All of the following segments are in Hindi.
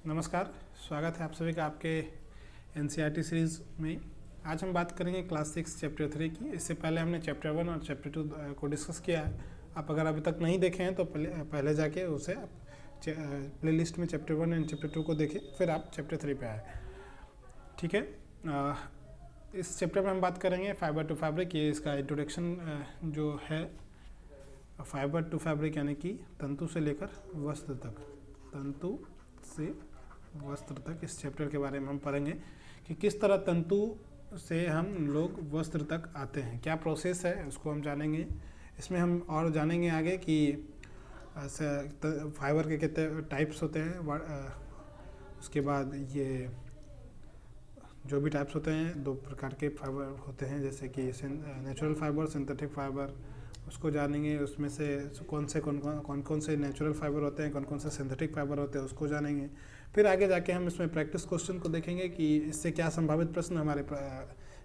नमस्कार, स्वागत है आप सभी का आपके एनसीईआरटी सीरीज़ में। आज हम बात करेंगे क्लास 6 चैप्टर 3 की। इससे पहले हमने चैप्टर 1 और चैप्टर 2 को डिस्कस किया है। आप अगर अभी तक नहीं देखे हैं तो पहले जाके उसे प्ले लिस्ट में चैप्टर 1 एंड चैप्टर 2 को देखें, फिर आप चैप्टर 3 पे आए। ठीक है, इस चैप्टर में हम बात करेंगे फाइबर टू फैब्रिक। ये इसका इंट्रोडक्शन जो है, फाइबर टू फैब्रिक यानी कि तंतु से लेकर वस्त्र तक, तंतु से वस्त्र तक। इस चैप्टर के बारे में हम पढ़ेंगे कि किस तरह तंतु से हम लोग वस्त्र तक आते हैं, क्या प्रोसेस है उसको हम जानेंगे। इसमें हम और जानेंगे आगे कि फाइबर के कितने टाइप्स होते हैं। उसके बाद ये जो भी टाइप्स होते हैं, दो प्रकार के फाइबर होते हैं, जैसे कि नेचुरल फाइबर, सिंथेटिक फाइबर, उसको जानेंगे। उसमें से कौन कौन से नेचुरल फाइबर होते हैं, कौन कौन से सिंथेटिक फाइबर होते हैं, उसको जानेंगे। फिर आगे जाके हम इसमें प्रैक्टिस क्वेश्चन को देखेंगे कि इससे क्या संभावित प्रश्न हमारे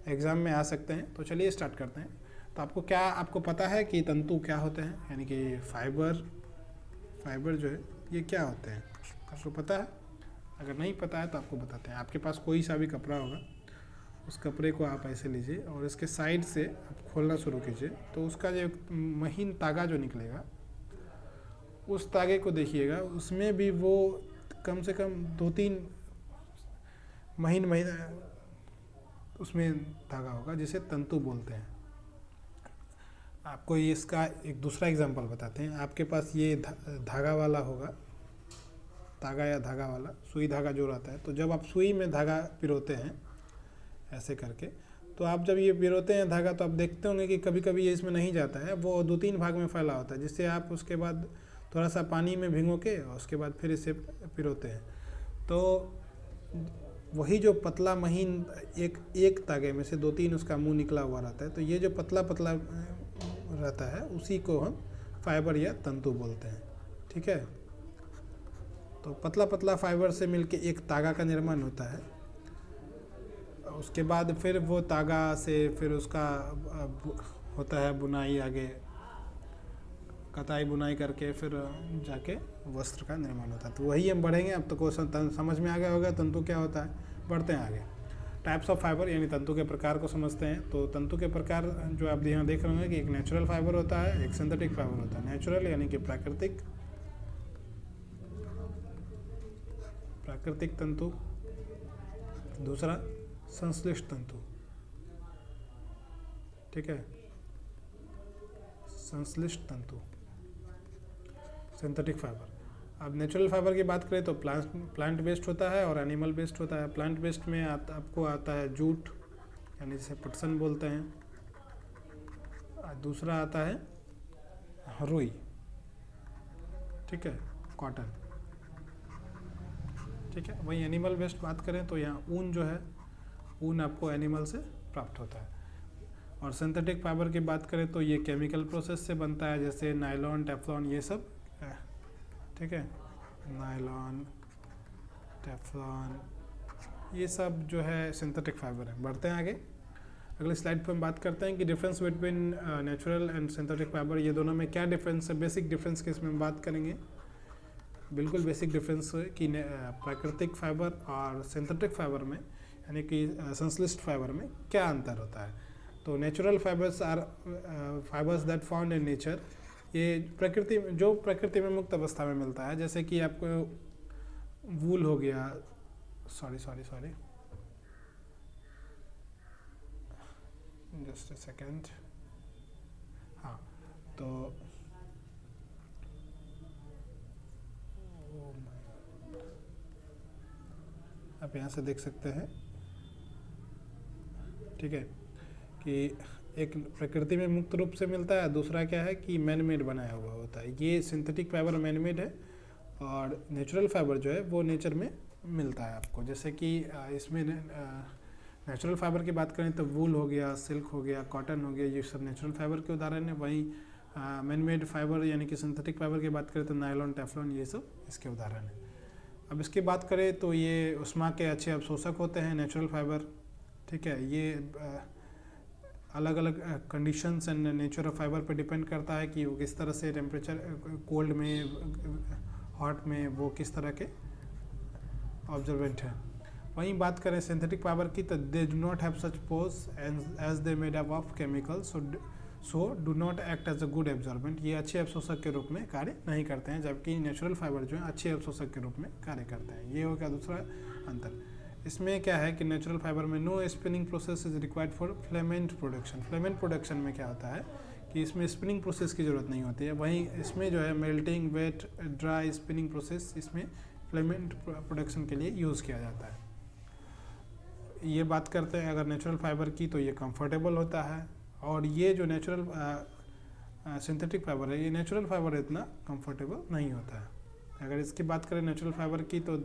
एग्ज़ाम में आ सकते हैं। तो चलिए स्टार्ट करते हैं। तो आपको पता है कि तंतु क्या होते हैं, यानी कि फाइबर जो है ये क्या होते हैं, आपको पता है? अगर नहीं पता है तो आपको बताते हैं। आपके पास कोई सा भी कपड़ा होगा, उस कपड़े को आप ऐसे लीजिए और इसके साइड से आप खोलना शुरू कीजिए, तो उसका जो महीन तागा जो निकलेगा, उस तागे को देखिएगा। उसमें भी वो कम से कम 2-3 महीन उसमें धागा होगा, जिसे तंतु बोलते हैं। आपको इसका एक दूसरा एग्जांपल बताते हैं। आपके पास ये धागा वाला होगा, तागा या धागा वाला, सुई धागा जो रहता है। तो जब आप सुई में धागा पिरोते हैं ऐसे करके, तो आप जब ये पिरोते हैं धागा, तो आप देखते होंगे कि कभी कभी ये इसमें नहीं जाता है, वो 2-3 भाग में फैला होता है, जिससे आप उसके बाद थोड़ा सा पानी में भिगो के और उसके बाद फिर इसे पिरोते हैं। तो वही जो पतला महीन एक तागे में से 2-3 उसका मुंह निकला हुआ रहता है, तो ये जो पतला पतला रहता है उसी को हम फाइबर या तंतु बोलते हैं। ठीक है, तो पतला पतला फाइबर से मिलके एक तागा का निर्माण होता है। उसके बाद फिर वो तागा से फिर उसका होता है बुनाई, आगे कताई बुनाई करके फिर जाके वस्त्र का निर्माण होता है। तो वही हम बढ़ेंगे। अब तो क्वेश्चन समझ में आ गया होगा तंतु क्या होता है। बढ़ते हैं आगे। टाइप्स ऑफ फाइबर यानी तंतु के प्रकार को समझते हैं। तो तंतु के प्रकार जो आप यहाँ देख रहे होंगे कि एक नेचुरल फाइबर होता है, एक सिंथेटिक फाइबर होता है। नेचुरल यानी कि प्राकृतिक तंतु, दूसरा संश्लिष्ट तंतु। ठीक है, संश्लिष्ट तंतु, सिंथेटिक फाइबर। अब नेचुरल फाइबर की बात करें तो प्लांट बेस्ड होता है और एनिमल बेस्ड होता है। प्लांट बेस्ड में आपको आता है जूट, यानी जिसे पटसन बोलते हैं। दूसरा आता है रुई, ठीक है, कॉटन। ठीक है, वही एनिमल बेस्ड बात करें तो यहाँ ऊन जो है, ऊन आपको एनिमल से प्राप्त होता है। और सिंथेटिक फाइबर की बात करें तो ये केमिकल प्रोसेस से बनता है, जैसे नायलॉन, टेफ्लॉन, ये सब। ठीक है, नायलॉन, टेफ्लॉन, ये सब जो है सिंथेटिक फाइबर है। बढ़ते हैं आगे। अगले स्लाइड पर हम बात करते हैं कि difference between natural and synthetic fibre, ये दोनों में क्या डिफरेंस है। बेसिक डिफरेंस के इसमें हम बात करेंगे। बिल्कुल बेसिक डिफरेंस कि प्राकृतिक फाइबर और सिंथेटिक फाइबर में, यानी कि संश्लिष्ट फाइबर में क्या अंतर होता है। तो natural fibres are fibres that found in nature. ये प्रकृति में मुक्त अवस्था में मिलता है, जैसे कि आपको वूल हो गया, सॉरी जस्ट अ सेकेंड। हाँ, तो आप यहाँ से देख सकते हैं, ठीक है, कि एक प्रकृति में मुक्त रूप से मिलता है, दूसरा क्या है कि मैन मेड बनाया हुआ होता है। ये सिंथेटिक फाइबर मैन मेड है और नेचुरल फाइबर जो है वो नेचर में मिलता है आपको। जैसे कि इसमें नेचुरल फाइबर की बात करें तो वूल हो गया, सिल्क हो गया, कॉटन हो गया, ये सब नेचुरल फाइबर के उदाहरण है। वहीं मैन मेड फाइबर यानी कि सिंथेटिक फाइबर की बात करें तो नायलॉन, टेफ्लॉन, ये सब इसके उदाहरण है। अब इसकी बात करें तो ये उष्मा के अच्छे अवशोषक होते हैं नेचुरल फाइबर। ठीक है, ये अलग अलग conditions and nature of fibre पर डिपेंड करता है कि वो किस तरह से टेम्परेचर, कोल्ड में, हॉट में, वो किस तरह के ऑब्जर्वेंट है। वहीं बात करें सिंथेटिक फाइबर की, तो they do not have such pores as they made up of chemicals, so do not act as a good absorbent. ये अच्छे अवशोषक के रूप में कार्य नहीं करते हैं, जबकि नेचुरल फाइबर जो है अच्छे अवशोषक के रूप में कार्य करते हैं। ये हो गया दूसरा अंतर। इसमें क्या है कि नेचुरल फाइबर में no spinning process is required for filament production. Filament production में क्या होता है कि इसमें स्पिनिंग प्रोसेस की ज़रूरत नहीं होती है। वहीं इसमें जो है melting, wet, dry, spinning process इसमें फिलामेंट प्रोडक्शन के लिए यूज़ किया जाता है। ये बात करते हैं अगर नेचुरल फाइबर की, तो ये कंफर्टेबल होता है। और ये जो नेचुरल सिंथेटिक फाइबर है, ये नेचुरल फाइबर इतना कंफर्टेबल नहीं होता है। अगर इसकी बात करें नेचुरल फाइबर की, तो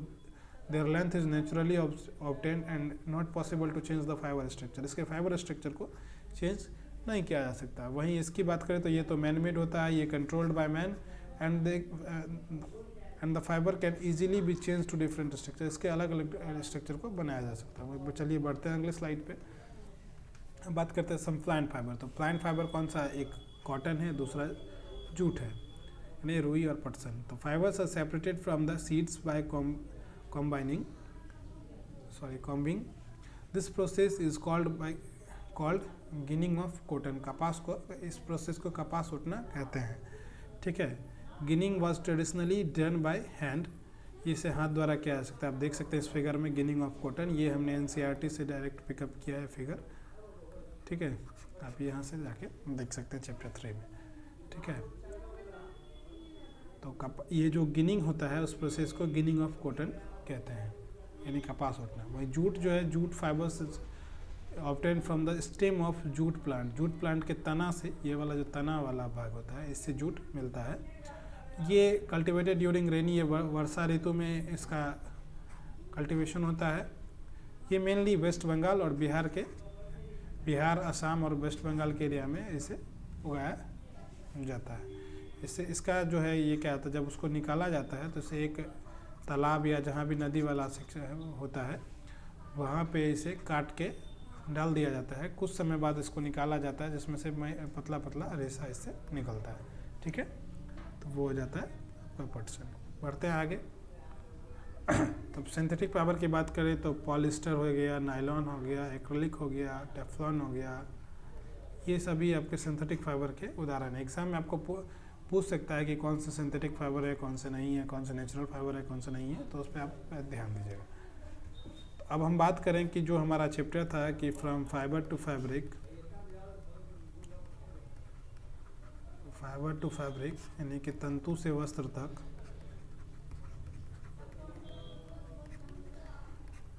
their length is naturally obtained and not possible to change the fibre structure. इसके फाइबर स्ट्रक्चर को चेंज नहीं किया जा सकता। वहीं इसकी बात करें तो ये तो मैन मेड होता है, ये controlled by man and the fibre can easily be change to different structure. इसके अलग अलग स्ट्रक्चर को बनाया जा सकता है। चलिए बढ़ते हैं अगले स्लाइड पे। बात करते हैं सम प्लांट फाइबर। तो प्लांट फाइबर कौन सा, एक कॉटन है, दूसरा जूट है, यानी रुई और पटसन। तो fibres are separated from the seeds by combing. This process is called ginning of cotton. कपास को, इस प्रोसेस को कपास उठना कहते हैं। ठीक है। Ginning was traditionally done by hand. इसे हाथ द्वारा किया जा सकता है। आप देख सकते हैं इस फिगर में गिनिंग ऑफ कॉटन, ये हमने NCERT से डायरेक्ट पिकअप किया है फिगर। ठीक है, आप यहाँ से जाके देख सकते हैं चैप्टर 3 में। ठीक है, तो ये जो गिनिंग होता है उस प्रोसेस को गिनिंग ऑफ कॉटन कहते हैं, यानी कपास उठना। वही जूट जो है, jute fibres obtain from the stem of jute plant. Jute plant के तना से, ये वाला जो तना वाला भाग होता है, इससे जूट मिलता है। ये कल्टिवेटेड ड्यूरिंग रेनी, ये वर्षा ऋतु में इसका कल्टीवेशन होता है। ये मेनली वेस्ट बंगाल और बिहार, असम और वेस्ट बंगाल के एरिया में इसे उगाया जाता है। इससे इसका जो है ये क्या होता है, जब उसको निकाला जाता है तो इसे एक तालाब या जहाँ भी नदी वाला सेक्शन होता है वहाँ पे इसे काट के डाल दिया जाता है। कुछ समय बाद इसको निकाला जाता है, जिसमें से पतला पतला रेशा इससे निकलता है। ठीक है, तो वो हो जाता है आपका पटसन। बढ़ते हैं आगे। तो सिंथेटिक फाइबर की बात करें तो पॉलिस्टर हो गया, नायलॉन हो गया, एक्रिलिक हो गया, टेफ्लॉन हो गया, ये सभी आपके सिंथेटिक फाइबर के उदाहरण हैं। एग्जाम में आपको पूछ सकता है कि कौन सा सिंथेटिक फाइबर है, कौन से नहीं है, कौन सा नेचुरल फाइबर है, कौन सा नहीं है, तो उस पर आप ध्यान दीजिएगा। अब हम बात करें कि जो हमारा चैप्टर था कि फ्रॉम फाइबर टू फैब्रिक, यानी कि तंतु से वस्त्र तक,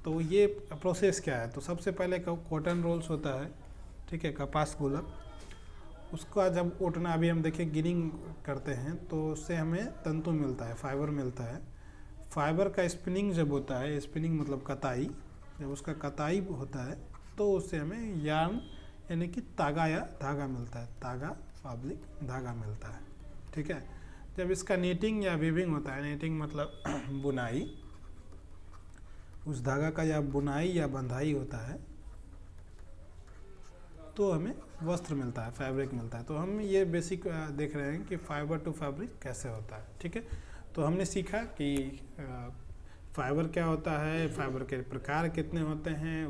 तो ये प्रोसेस क्या है। तो सबसे पहले कॉटन रोल्स होता है, ठीक है, कपास गोलक। उसका जब उठना, अभी हम देखें गिनिंग करते हैं तो उससे हमें तंतु मिलता है, फाइबर मिलता है। फाइबर का स्पिनिंग जब होता है, स्पिनिंग मतलब कताई, जब उसका कताई होता है तो उससे हमें यार्न यानी कि तागा या धागा मिलता है, धागा मिलता है। ठीक है, जब इसका नीटिंग या वीविंग होता है, नीटिंग मतलब बुनाई, उस धागा का या बुनाई या बंधाई होता है तो हमें वस्त्र मिलता है, फैब्रिक मिलता है। तो हम ये बेसिक देख रहे हैं कि फाइबर टू फैब्रिक कैसे होता है। ठीक है, तो हमने सीखा कि फाइबर क्या होता है, फाइबर के प्रकार कितने होते हैं,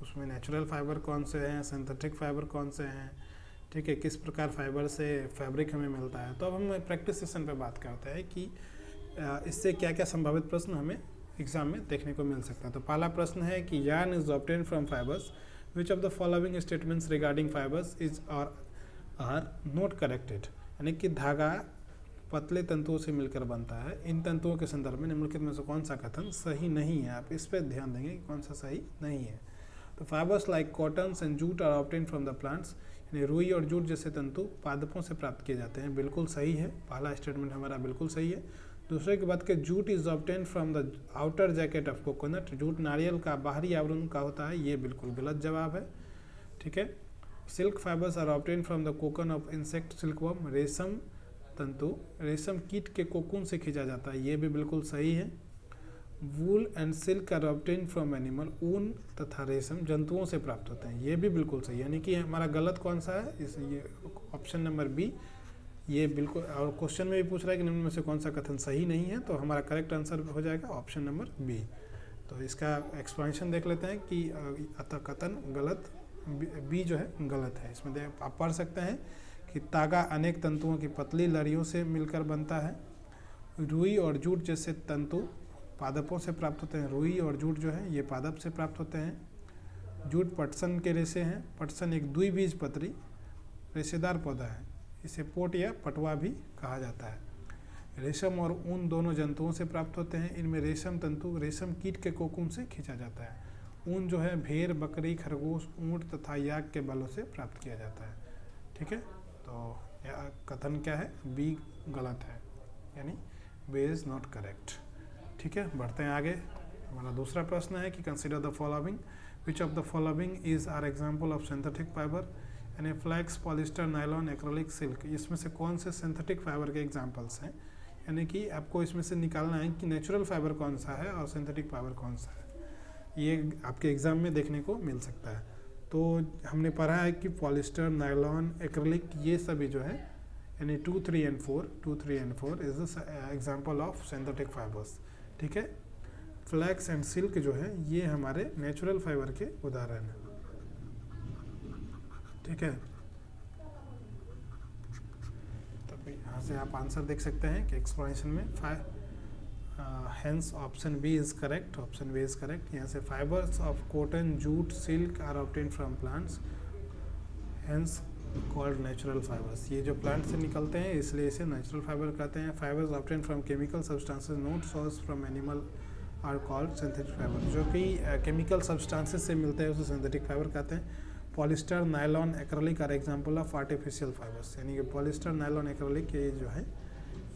उसमें नेचुरल फाइबर कौन से हैं, सिंथेटिक फाइबर कौन से हैं, ठीक है, किस प्रकार फाइबर से फैब्रिक हमें मिलता है। तो अब हम प्रैक्टिस सेशन पे बात करते हैं कि इससे क्या क्या संभावित प्रश्न हमें एग्जाम में देखने को मिल सकता है। तो पहला प्रश्न है कि yarn is obtain from fibres, which of the following statements regarding fibres is और आर नॉट करेक्टेड। यानी कि धागा पतले तंतुओं से मिलकर बनता है, इन तंतुओं के संदर्भ में निम्नलिखित में से कौन सा कथन सही नहीं है। आप इस पर ध्यान देंगे कि कौन सा सही नहीं है। तो fibres like cotton and jute are obtain from the plants, यानी रुई और जूट जैसे तंतु पादपों से प्राप्त किए जाते हैं, बिल्कुल सही है। पहला स्टेटमेंट हमारा बिल्कुल सही है। दूसरे की बात करें, jute is obtain from the outer jacket of coconut, jute नारियल का बाहरी आवरण का होता है, ये बिल्कुल गलत जवाब है। ठीक है, silk fibres are obtain from the cocoon of insect silkworm, रेशम तंतु रेशम कीट के कोकून से खींचा जाता है, ये भी बिल्कुल सही है। Wool and silk are obtain from animal, ऊन तथा रेशम जंतुओं से प्राप्त होते हैं, ये भी बिल्कुल सही है। यानी कि हमारा गलत कौन सा है, ये ऑप्शन नंबर बी, ये बिल्कुल। और क्वेश्चन में भी पूछ रहा है कि निम्न में से कौन सा कथन सही नहीं है, तो हमारा करेक्ट आंसर हो जाएगा ऑप्शन नंबर बी। तो इसका एक्सप्लेनेशन देख लेते हैं कि अतः कथन गलत, बी जो है गलत है। इसमें आप पढ़ सकते हैं कि तागा अनेक तंतुओं की पतली लड़ियों से मिलकर बनता है। रुई और जूट जैसे तंतु पादपों से प्राप्त होते हैं। रुई और जूट जो है ये पादप से प्राप्त होते हैं। जूट पटसन के रेशे हैं। पटसन एक द्विबीजपत्री रेशेदार पौधा है। इसे पोट या पटवा भी कहा जाता है। रेशम और ऊन दोनों जंतुओं से प्राप्त होते हैं। इनमें रेशम तंतु रेशम कीट के कोकून से खींचा जाता है। ऊन जो है भेड़, बकरी, खरगोश, ऊंट तथा याक के बालों से प्राप्त किया जाता है। ठीक है, तो यह कथन क्या है, बी गलत है, यानी बी इज नॉट करेक्ट। ठीक है, बढ़ते हैं आगे। हमारा दूसरा प्रश्न है कि consider the following, which of the following is are example of synthetic fibre, यानी flax, polyester, nylon, acrylic, silk. इसमें से कौन से सिंथेटिक फाइबर के एग्जाम्पल्स हैं, यानी कि आपको इसमें से निकालना है कि नेचुरल फाइबर कौन सा है और सिंथेटिक फाइबर कौन सा है। ये आपके एग्जाम में देखने को मिल सकता है। तो हमने पढ़ा है कि पॉलिस्टर, नायलॉन, एक्रेलिक ये सभी जो है यानी 2, 3 and 4 is the example of synthetic fibres. ठीक है, फ्लैक्स एंड सिल्क जो है ये हमारे नेचुरल फाइबर के उदाहरण हैं। ठीक है, तो यहाँ से आप आंसर देख सकते हैं कि एक्सप्लेनेशन में hence option B is correct. Option B is correct. यहाँ से fibres of cotton, jute, silk are obtained from plants, hence called natural fibres. ये जो प्लांट से निकलते हैं इसलिए इसे नेचुरल फाइबर कहते हैं। Fibres obtained from chemical substances not source from animal are called synthetic fibre. जो कि केमिकल सब्सटेंसेस से मिलते हैं उसे सिंथेटिक फाइबर कहते हैं। Polyester, nylon, acrylic are example of artificial fibres, यानी कि पॉलिस्टर, नायलॉन, एक्रेलिक ये जो है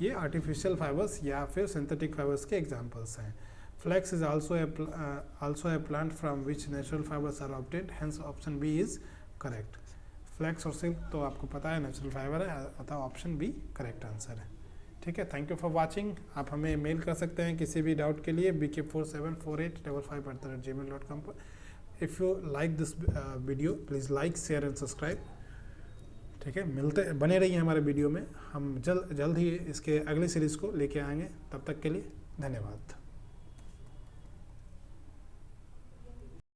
ये आर्टिफिशियल फाइबर्स या फिर सिंथेटिक फाइबर्स के एग्जाम्पल्स हैं। Flax is also a plant from which natural fibres are obtained, hence option B is correct. Flax और सिल्क तो आपको पता है नेचुरल फाइबर है, अतः ऑप्शन बी करेक्ट आंसर है। ठीक है, थैंक यू फॉर वॉचिंग। आप हमें मेल कर सकते हैं किसी भी डाउट के लिए bk474855@gmail.com पर। If you like this video please like, share and subscribe. ठीक है, बने रहिए हमारे वीडियो में। हम जल्द ही इसके अगले सीरीज़ को लेके आएंगे। तब तक के लिए धन्यवाद।